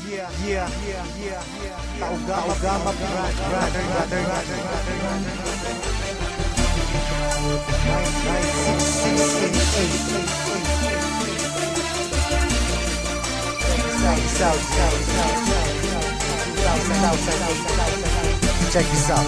Taugama Check this out.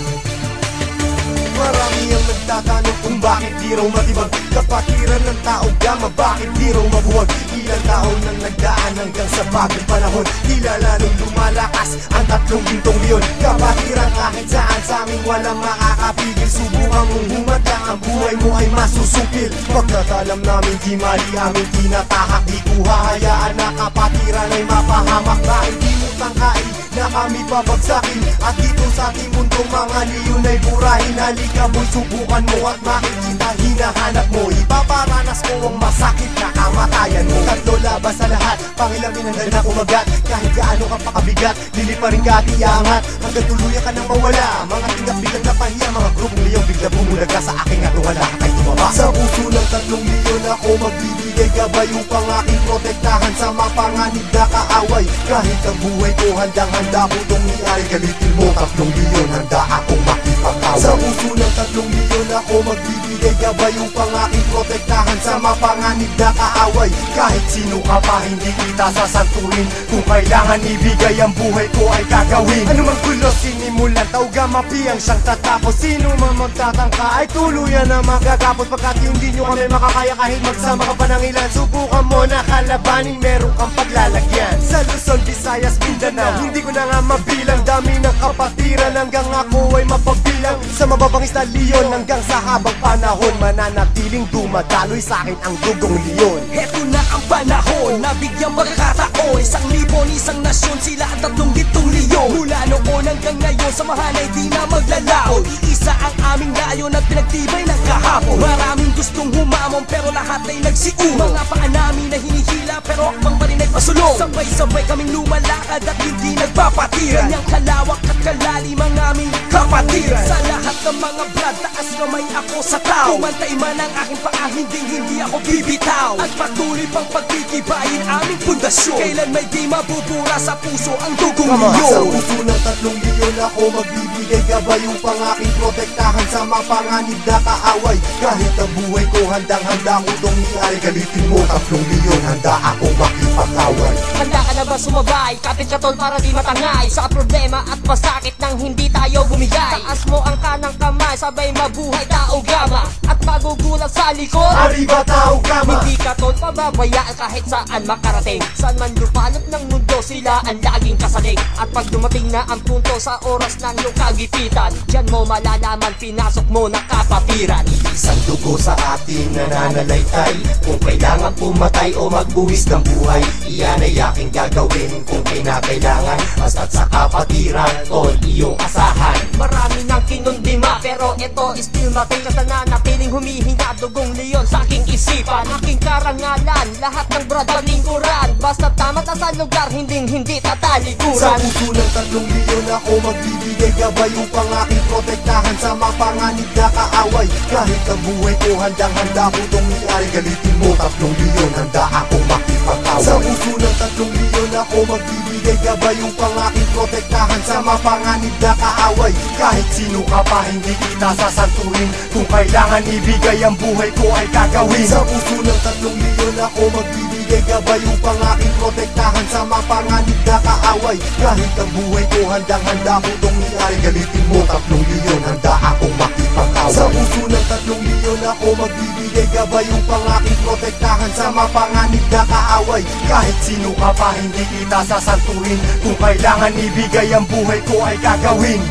Marami ang nagtatanong kung bakit di raw matibag kapatiran ng tao gama, bakit di raw mabuwag. Ilang taon nang nagdaan hanggang sa bagong panahon, tila lalong lumalakas ang 3 gintong leon. Kapatiran kahit saan sa aming walang makakapigil. Subukan mong humadlang, ang buhay mo ay masusupil. Pagkatalam namin di mali aming tinatahak, di ko hahayaan na kapatiran ay mapahamak. Bakit di mo tangkain na kami babagsakin, at dito sa ating mundong mga leon ay burahin. Halika mo'y subukan mo at makikita hinahanap mo. Ipaparanas mo ang masakit na kamatayan mo. Tatlo labas sa lahat, pangilamin hanggang na kumagat. Kahit gaano ka pakabigat, lili pa rin ka at iangat hanggang tuluyan ka nang mawala. Mga tingap biglang napahiya, mga grupong liyong bigla bumulaga sa aking atuhala kay tumaba. Sa puso ng 3 leon ako magbibigay gabay upang aking protektahan sa mapanganib na kaaway. Kahit ang buhay ko handang-handa ko itong iari, galitin mo 3 leon, handa akong makipag-away. Sa puso ng 3 leon ako magbibigay gabay upang aking protektahan sa mapanganib na kaaway. Kahit sino ka pa hindi kita sasanturin, kung kailangan ibigay ang buhay ko ay gagawin. Ano mang gulo sinimulan, taugama piyang siyang tatapos. Sino man magtatangka ay tuluyan na magagapos, pagkat hindi nyo kami makakaya kahit magsama ka pa ng ilan. Subukan mo na kalabanin, meron kang paglalagyan. Sa Luzon, Visayas, Mindanao, hindi ko na nga mabilang. Dami ng kapatiran hanggang ako ay mapagbilang. Sa mababangis na leon hanggang sa habang panahon, mananatiling dumadaloy sa akin ang dugong leon. Heto na ang panahon, nabigyang pagkakataon. 1,000, isang nasyon, sila ang 3 gintong leon. Mula noon hanggang ngayon, samahan ay di na maglalaon. Iisa ang aming layon at pinagtibay ng kahapon. Maraming gustong humamon pero lahat ay nagsiuno. Mga paa namin na hinihila pero akbang pa rin ay pasulong. Sabay-sabay kaming lumalakad at hindi nagpapatiran. Ganyang kalawak at kalalim ang aming kapatiran. Sa lahat ng mga brad, taas kamay ako sa tao. Kumantay man ang aking paa, hindi ako bibitaw. At patuloy pang pagtitibayin aming pundasyon. Kailan may di mabubura sa puso ang dugong leon. Sa puso ng 3 leon ako magbibigay gabay upang aking protektahan sa mapanganib na kaaway. Kahit ang buhay ko handang-handa ko itong iari, galitin mo 3 leon, handa akong makipag-away. Handa ka na ba sumabay? Kapit ka tol para di matangay sa problema at masakit nang hindi tayo bumigay. Taas mo ang kanang kamay, sabay mabuhay taugama, at magugulat sa likod. Arriba taugama. Hindi ka tol pababayaan kahit saan makarating. Saan man lupalop ng mundo, sila ang laging kasalig. At pag dumating na ang punto sa oras ng iyong kagipitan, diyan mo malalaman, pinasok mo na kapatiran. Isang dugo sa ating nananalaytay, kung kailangan pumatay o magbuwis ng buhay, iyan ay aking gagawin kung kinakailangan. Basta't sa kapatiran, tol, iyong asahan. Marami nang kinundima pero ito still mating ka na napiling humihinga dugong leon sa aking isipan. Aking karangalan, lahat ng brad paningkuran. Basta tamat na sa lugar, hindi tatalikuran. Sa puso ng 3 leon ako magbibigay gabay upang aking protektahan sa mapanganib na kaaway. Kahit ang buhay ko handang-handa ko itong iari, galitin mo 3 leon, handa akong makipag-away. Sa puso ng 3 leon ako magbibigay gabay upang aking protektahan sa mapanganib na kaaway. Kahit sino ka pa hindi kita sasanturin, kung kailangan ibigay ang buhay ko ay gagawin. Sa puso ng 3 leon ako magbibigay gabay upang aking protektahan sa mapanganib na kaaway. Kahit ang buhay ko handang-handa ko itong iari, galitin mo 3 leon, handa akong makipag-away. Sa puso ng 3 leon ako magbibigay gabay upang aking protektahan sa mapanganib na kaaway. Kahit sino ka pa hindi kita sasanturin, kung kailangan ibigay ang buhay ko ay gagawin.